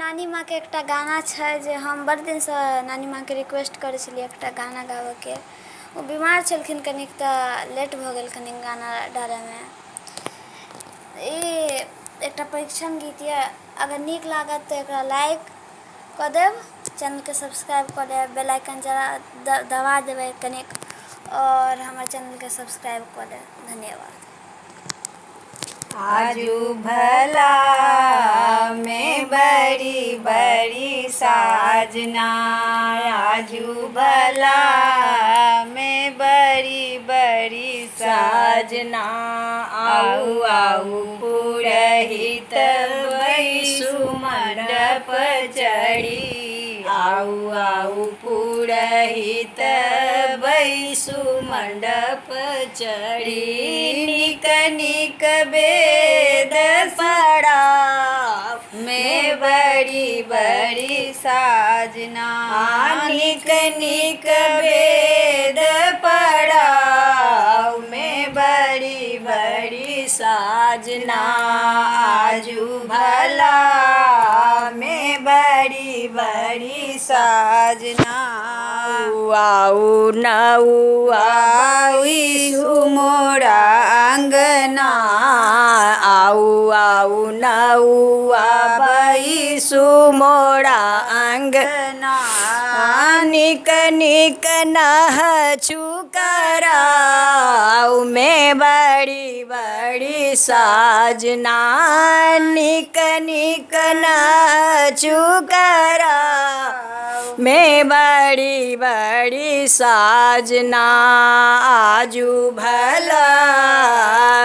नानी माँ के एकटा गाना छै जे हम बड़ दिन से नानी माँ के रिक्वेस्ट करे छलियै एकटा गाना गाबे के। वो बीमार छलखिन कनिक तऽ लेट भऽ गेल कनिक गाना डालैमे। ई एकटा परीक्षण गीत ये, अगर नीक लागत तऽ एकरा लाइक कऽ देब, चैनल के सब्सक्राइब कऽ देब, बेल आइकन जरा दबा देबै कनिक और हमर चैनल के सब्सक्राइब कऽ देब। धन्यवाद। आजू भला में बड़ी बड़ी साजना, आजू भला में बड़ी बड़ी साजना, आऊ आऊ पुरहित बैसु मंडप चढ़ी, आऊ आऊ पुरहित बैसु मंडप चढ़ी, निक निक वेद पढ़ा में बड़ी बड़ी साजना, निक निक वेद पढ़ा में बड़ी बड़ी साजना, आजू भला में बड़ी बड़ी साजना, आऊ नऊ आऊ मोरा अंगना, आऊ आऊ नऊ बैसु मोरा अंगना, निक निक नहछु कराऊ में बड़ी बड़ी साजना, निक निक नहछु कराऊ में बड़ी बड़ी साजना, आजू भला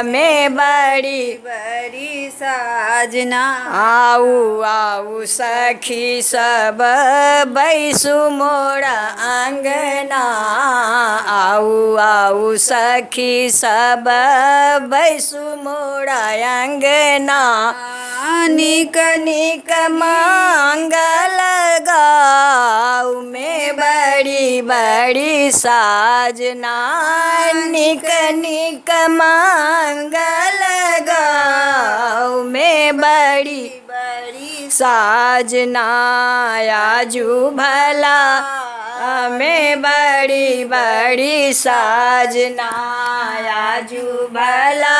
में बड़ी बड़ी साजना, आऊ आऊ सखी सब बैसु मोरा अंगना, आऊ आऊ सखी सब बैसु मोरा अंगना, निक निक मंगल गाऊ में बड़ी बड़ी साजना, निक निक मंगल गाऊ में बड़ी बड़ी साजना, आजू भला में बड़ी बड़ी साजना, आजू भला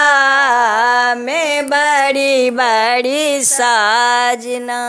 में बड़ी बड़ी साजना।